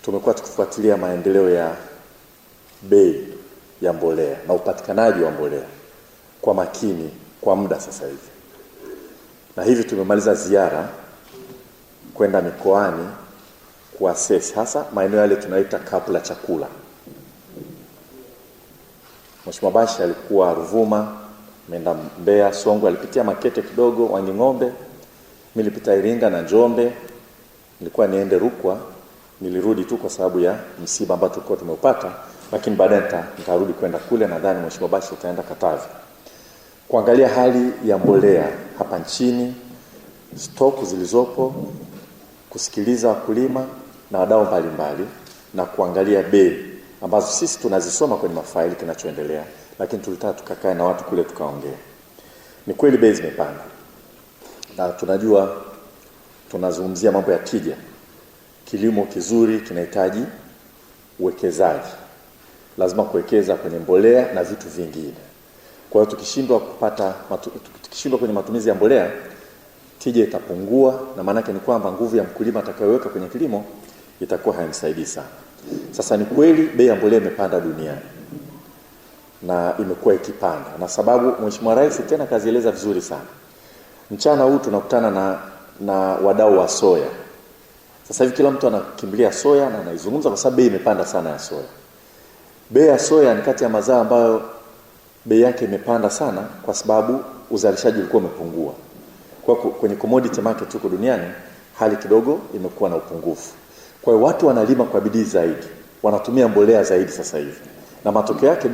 tumekuwa tukifuatilia maendeleo ya bei ya mbolea na upatikanaji wa mbolea kwa makini kwa muda sasa hivi. Na hivi tumemaliza ziara kwenda mikoani kuassess hasa maeneo yale tunaita kapu la chakula. Mheshimiwa Bashe alikuwa Ruvuma, ameenda Mbeya, Songwe, alipitia Makete kidogo, Wanging'ombe, mimi nilipita Iringa na Njombe, nilikuwa niende Rukwa, nilirudi tu kwa sababu ya msiba ambao tulikuwa tumeupata, lakini baadaye nitarudi kwenda kule, nadhani Mheshimiwa Bashe ataenda Katavi kuangalia hali ya mbolea hapa nchini, stock zilizopo, kusikiliza wakulima na wadau mbalimbali na kuangalia bei ambazo sisi tunazisoma kwenye mafaili kinachoendelea, lakini tulitaka tukakae na watu kule tukaongea. Ni kweli bei zimepanda. Na tunajua tunazungumzia mambo ya tija. Kilimo kizuri kinahitaji uwekezaji. Lazima kuwekeza kwenye mbolea na vitu vingine. Kwa hiyo tukishindwa kwenye matumizi ya mbolea, tija itapungua, na maana yake ni kwamba nguvu ya mkulima atakayoweka kwenye kilimo itakuwa haimsaidii sana. Sasa ni kweli bei ya mbolea imepanda duniani na imekuwa ikipanda, na sababu Mheshimiwa Rais tena kazieleza vizuri sana. Mchana huu tunakutana na wadau wa soya. Sasa hivi kila mtu anakimbilia soya na anaizungumza kwa sababu bei imepanda sana ya soya. Bei ya soya ni kati ya mazao ambayo bei yake imepanda sana kwa sababu uzalishaji ulikuwa umepungua. Kwa kwenye commodity market huko duniani hali kidogo imekuwa na upungufu. Kwa hiyo watu wanalima kwa bidii zaidi, wanatumia mbolea zaidi sasa hivi. Na matokeo yake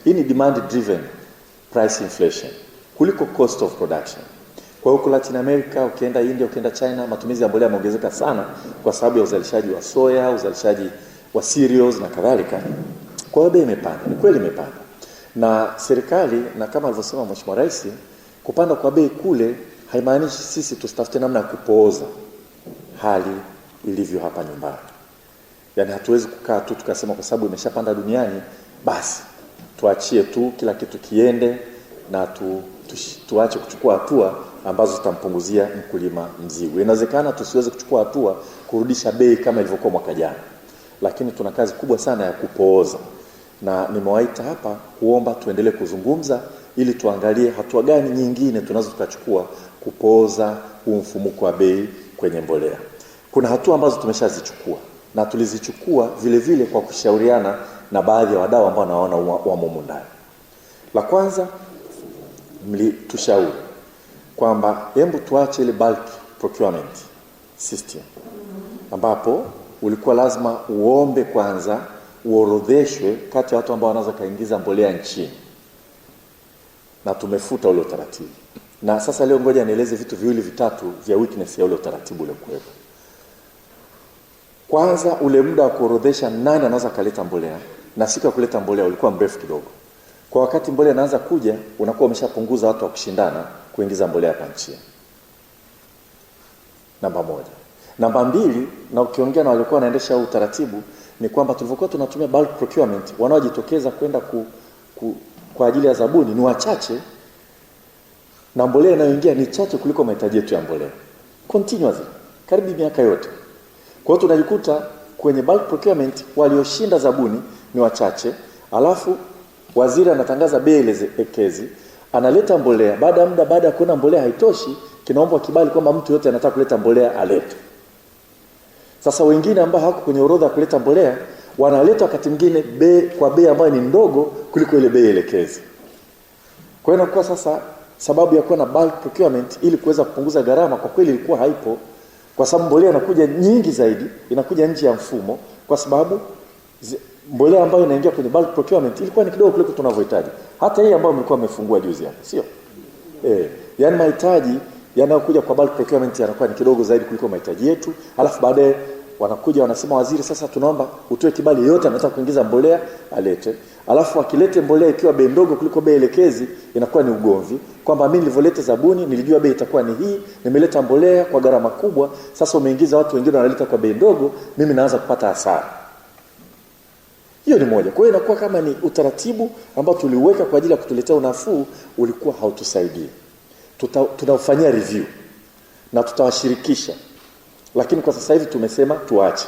hii ni demand driven price inflation kuliko cost of production. Kwa hiyo Latin America, ukienda India, ukienda China, matumizi ya mbolea yameongezeka sana kwa sababu ya uzalishaji wa soya, uzalishaji wa cereals na kadhalika. Kwa hiyo bei imepanda, ni kweli imepanda. Na serikali, na kama alivyosema Mheshimiwa Rais, kupanda kwa bei kule haimaanishi sisi tusitafute namna ya kupooza hali ilivyo hapa nyumbani. Yaani hatuwezi kukaa tu tukasema kwa sababu imeshapanda duniani basi tuachie tu kila kitu kiende na tuache kuchukua hatua ambazo zitampunguzia mkulima mzigo. Inawezekana tusiweze kuchukua hatua kurudisha bei kama ilivyokuwa mwaka jana, lakini tuna kazi kubwa sana ya kupooza. Na nimewaita hapa kuomba tuendelee kuzungumza ili tuangalie hatua gani nyingine tunazo tukachukua kupooza huu mfumuko wa bei kwenye mbolea. Kuna hatua ambazo tumeshazichukua na tulizichukua vile vile kwa kushauriana na baadhi ya wadau ambao naona wamo ndani. La kwanza, mlitushauri kwamba hebu tuache ile bulk procurement system ambapo ulikuwa lazima uombe kwanza uorodheshwe kati ya watu ambao wanaweza kaingiza mbolea nchini, na tumefuta ule utaratibu. Na sasa leo ngoja nieleze vitu viwili vitatu vya weakness ya ule utaratibu ule kuwepo. Kwanza, ule muda wa kuorodhesha nani anaweza kaleta mbolea na siku ya kuleta mbolea ulikuwa mrefu kidogo. Kwa wakati mbolea inaanza kuja, unakuwa umeshapunguza watu wa kushindana kuingiza mbolea hapa nchini. Namba moja. Namba mbili, na ukiongea na walikuwa wanaendesha huu utaratibu, ni kwamba tulivyokuwa tunatumia bulk procurement, wanaojitokeza kwenda kwa ajili ya zabuni ni wachache, na mbolea inayoingia ni chache kuliko mahitaji yetu ya mbolea continuously karibu miaka yote. Kwa hiyo tunajikuta kwenye bulk procurement walioshinda zabuni ni wachache, alafu waziri anatangaza bei elekezi, analeta mbolea, baada ya kuona mbolea haitoshi, kinaomba kibali kwamba mtu yote anataka kuleta mbolea alete. Sasa wengine ambao hawako kwenye orodha ya kuleta mbolea wanaleta wakati mwingine kwa bei ambayo ni ndogo kuliko ile bei elekezi. Kwa hiyo inakuwa sasa sababu ya kuwa na bulk procurement ili kuweza kupunguza gharama kwa kweli ilikuwa haipo, kwa sababu mbolea inakuja nyingi zaidi, inakuja nje ya mfumo, kwa sababu mbolea ambayo inaingia kwenye bulk procurement ilikuwa ni kidogo kuliko tunavyohitaji. Hata hii ambayo mlikuwa mmefungua juzi hapa, sio? Yaani mahitaji yanayokuja kwa bulk procurement yanakuwa ni kidogo zaidi kuliko mahitaji yetu. Alafu baadaye wanakuja wanasema, waziri, sasa tunaomba utoe kibali yote anataka kuingiza mbolea alete. Alafu akilete mbolea ikiwa bei ndogo kuliko bei elekezi, inakuwa ni ugomvi kwamba mimi nilivyoleta zabuni nilijua bei itakuwa ni hii, nimeleta mbolea kwa gharama kubwa, sasa umeingiza watu wengine wanaleta kwa bei ndogo, mimi naanza kupata hasara. Hiyo ni moja. Kwa hiyo inakuwa kama ni utaratibu ambao tuliweka kwa ajili ya kutuletea unafuu, ulikuwa hautusaidii. Tunaufanyia review na tutawashirikisha, lakini kwa sasa hivi tumesema tuache.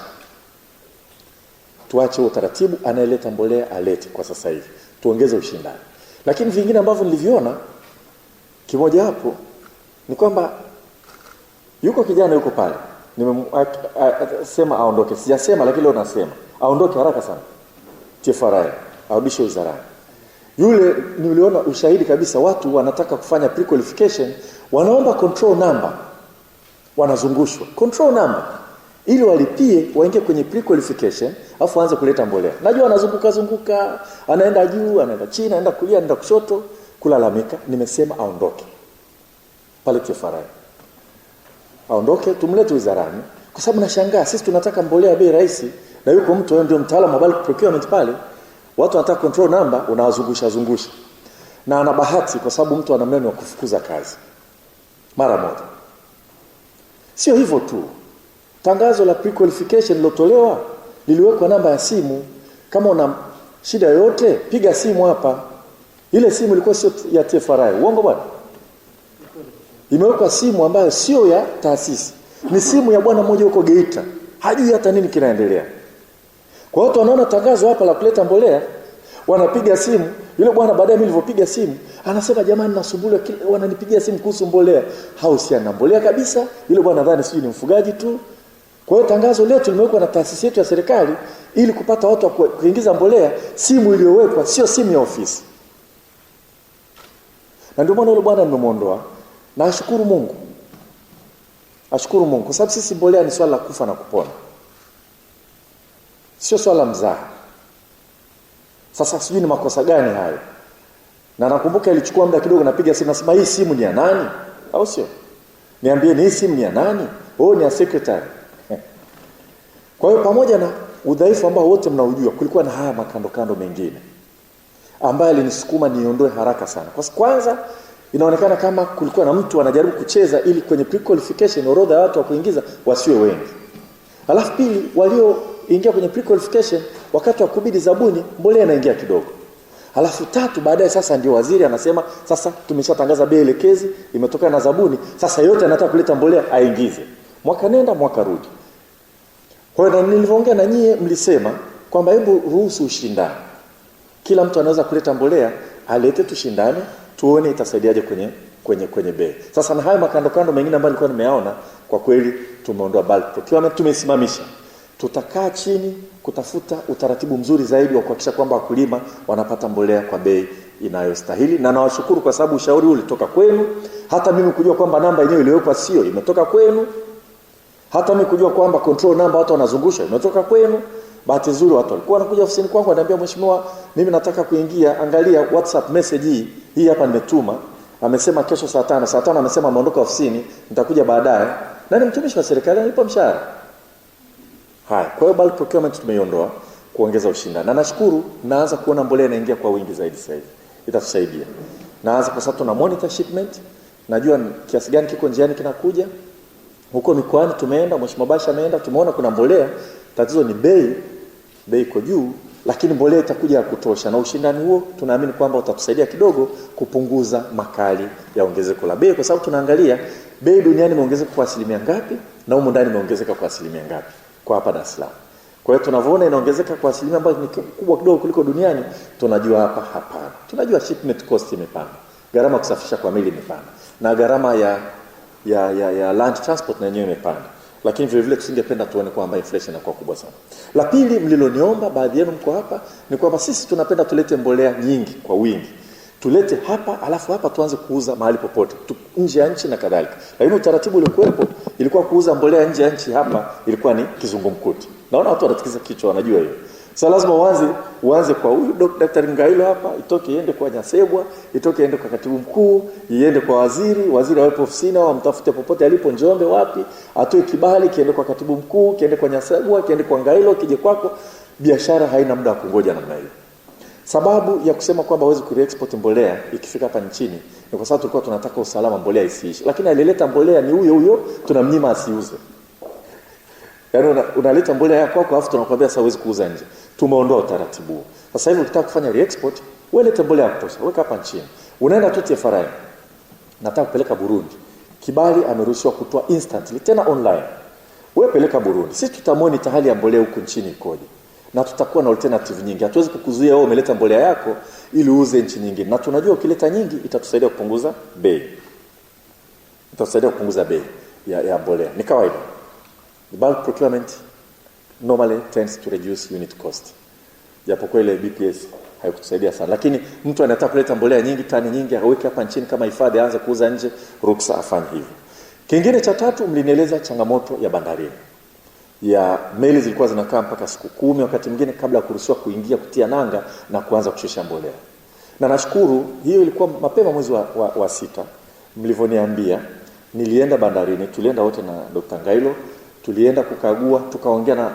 tuache utaratibu, anayeleta mbolea alete kwa sasa hivi, tuongeze ushindani. Lakini vingine ambavyo niliviona, kimoja hapo ni kwamba yuko kijana yuko pale, nimesema aondoke, sijasema lakini leo nasema aondoke haraka sana TFRA, arudishwe wizarani. Yule niliona ushahidi kabisa, watu wanataka kufanya pre-qualification, wanaomba control number, wanazungushwa control number ili walipie waingie kwenye pre-qualification, afu aanze kuleta mbolea. Najua anazunguka, anaenda juu, anaenda chini, anaenda kulia, anaenda kushoto kulalamika. Nimesema aondoke pale TFRA, aondoke, tumlete wizarani, kwa sababu nashangaa sisi tunataka mbolea bei rahisi, na yuko mtu ndio mtaalamu wa bulk procurement pale, watu wanataka control number, unawazungusha. Na ana bahati kwa sababu mtu ana mneno wa kufukuza kazi mara moja. Sio hivyo tu, tangazo la pre-qualification lilotolewa liliwekwa namba ya simu. Kama una shida yoyote piga simu hapa. Ile simu ilikuwa sio ya TFRA, uongo bwana? Imewekwa simu ambayo sio ya taasisi, ni simu ya bwana mmoja huko Geita, hajui hata nini kinaendelea. Kwa watu wanaona tangazo hapa la kuleta mbolea, wanapiga simu. Yule bwana baadaye mimi nilipopiga simu anasema, jamani nasumbuliwa, wananipigia simu kuhusu mbolea. Hausiana na mbolea kabisa. Yule bwana nadhani sijui ni mfugaji tu. Kwa hiyo tangazo letu limewekwa na taasisi yetu ya serikali ili kupata watu wa kuingiza mbolea. Simu iliyowekwa sio simu ya ofisi. Na ndio maana yule bwana nimemuondoa, na ashukuru Mungu. Ashukuru Mungu kwa sababu sisi mbolea ni swala la kufa na kupona, sio swala mzaha. Sasa sijui ni makosa gani hayo. Na nakumbuka ilichukua muda kidogo, napiga simu nasema, hii simu ni ya nani? Au sio? Niambie, ni hii simu ni ya nani? Ni ya secretary. Kwa hiyo pamoja na udhaifu ambao wote mnaujua, kulikuwa na haya makando mengine ambayo alinisukuma niondoe haraka sana. Kwa kwanza inaonekana kama kulikuwa na mtu anajaribu kucheza ili kwenye pre-qualification orodha ya watu wa kuingiza wasiwe wengi. Alafu pili, walioingia kwenye pre-qualification wakati wa kubidi zabuni mbolea inaingia kidogo. Alafu tatu, baadaye sasa ndio waziri anasema sasa tumeshatangaza bei elekezi imetokana na zabuni, sasa yote anataka kuleta mbolea aingize. Mwaka nenda mwaka rudi. Kwa hiyo nilivyoongea na nyie mlisema kwamba hebu ruhusu ushindani. Kila mtu anaweza kuleta mbolea, alete tushindane, tuone itasaidiaje kwenye bei. Sasa na haya makando mengine ambayo nilikuwa nimeyaona, kwa kweli tumeondoa bulk procurement, tumesimamisha. Tutakaa chini kutafuta utaratibu mzuri zaidi wa kuhakikisha kwamba wakulima wanapata mbolea kwa bei inayostahili. Na nawashukuru kwa sababu ushauri huu ulitoka kwenu. Hata mimi kujua kwamba namba yenyewe iliyowekwa sio, imetoka kwenu. Hata mimi kujua kwamba control number watu wanazungusha, imetoka kwenu. Bahati nzuri watu walikuwa wanakuja ofisini kwangu wananiambia, mheshimiwa, mimi nataka kuingia, angalia WhatsApp message hii hapa nimetuma. Amesema kesho saa 5 amesema ameondoka ofisini, nitakuja baadaye. Na ni mtumishi wa serikali, analipa mshahara. Haya, kwa hiyo bulk procurement tumeiondoa kuongeza ushindani. Na nashukuru naanza kuona mbolea inaingia kwa wingi zaidi sasa hivi. Itatusaidia. Naanza kwa sababu tuna monitor shipment, najua kiasi gani kiko njiani kinakuja. Huko mikoani tumeenda, Mheshimiwa Basha ameenda, tumeona kuna mbolea. Tatizo ni bei iko juu, lakini mbolea itakuja ya kutosha. Na ushindani huo tunaamini kwamba utatusaidia kidogo kupunguza makali ya ongezeko la bei, kwa sababu tunaangalia bei duniani imeongezeka kwa asilimia ngapi na humu ndani imeongezeka kwa asilimia ngapi kwa hapa Dar es Salaam. Kwa hiyo tunavyoona inaongezeka kwa asilimia ambayo ni kubwa kidogo kuliko duniani, tunajua hapa hapana. Tunajua shipment cost imepanda, gharama kusafisha kwa meli imepanda, na gharama ya land transport na yenyewe imepanda. Lakini vile vile tusingependa tuone kwamba inflation inakuwa kubwa sana. La pili mliloniomba, baadhi yenu mko hapa, ni kwamba sisi tunapenda tulete mbolea nyingi kwa wingi. Tulete hapa, alafu hapa tuanze kuuza mahali popote, nje ya nchi na kadhalika. Lakini utaratibu uliokuwepo ilikuwa kuuza mbolea nje ya nchi, hapa ilikuwa ni kizungumkuti. Naona watu wanatikiza kichwa, wanajua hiyo. Sasa lazima uanze kwa huyu Daktari Ngailo hapa, itoke iende kwa Nyasebwa, itoke iende kwa katibu mkuu, iende kwa waziri awepo ofisini au amtafute popote alipo Njombe wapi, atoe kibali kiende kwa katibu mkuu, kiende kwa Nyasebwa, kiende kwa Ngailo, kije kwako. Biashara haina muda wa kungoja namna hiyo. Sababu ya kusema kwamba hawezi ku-export mbolea ikifika hapa nchini ni kwa sababu tulikuwa tunataka usalama mbolea isiishi. Lakini alileta mbolea ni huyo tunamnyima asiuze. Yaani unaleta mbolea yako kwako alafu tunakwambia sasa huwezi kuuza nje. Tumeondoa utaratibu. Sasa hivi ukitaka kufanya re-export, wewe leta mbolea ya kutosha, weka hapa nchini. Unaenda tu TFRA. Nataka kupeleka Burundi. Kibali ameruhusiwa kutoa instantly tena online. Wewe peleka Burundi. Sisi tutamonitor hali ya mbolea huko nchini ikoje. na tutakuwa na alternative nyingi. Hatuwezi kukuzuia wewe umeleta mbolea yako ili uuze nchi nyingine, na tunajua ukileta nyingi itatusaidia kupunguza bei. Itatusaidia kupunguza bei ya mbolea. Ni kawaida. The bulk procurement normally tends to reduce unit cost. Japokuwa ile BPS haikutusaidia sana, lakini mtu anataka kuleta mbolea nyingi, tani nyingi, aweke hapa nchini kama hifadhi, aanze kuuza nje, ruksa afanye hivyo. Kingine cha tatu, mlinieleza changamoto ya bandarini. Ya meli zilikuwa zinakaa mpaka siku 10 wakati mwingine kabla ya kuruhusiwa kuingia kutia nanga na kuanza kushusha mbolea. Na nashukuru hiyo ilikuwa mapema mwezi wa 6 mlivoniambia. Nilienda bandarini, tulienda wote na Dr. Ngailo, tulienda kukagua, tukaongea na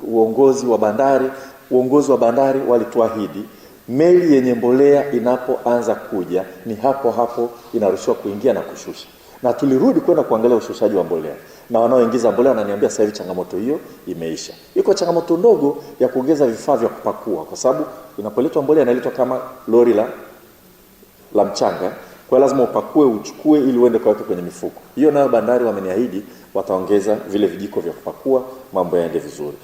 uongozi wa bandari. Uongozi wa bandari walituahidi meli yenye mbolea inapoanza kuja ni hapo hapo inaruhusiwa kuingia na kushusha. Na tulirudi kwenda kuangalia ushushaji wa mbolea. Na wanaoingiza mbolea wananiambia sasa hivi changamoto hiyo imeisha. Iko changamoto ndogo ya kuongeza vifaa vya kupakua, kwa sababu inapoletwa mbolea inaletwa kama lori la mchanga. Kwa lazima upakue, uchukue ili uende kaweke kwenye mifuko. Hiyo nayo bandari wameniahidi wataongeza vile vijiko vya kupakua, mambo yaende vizuri.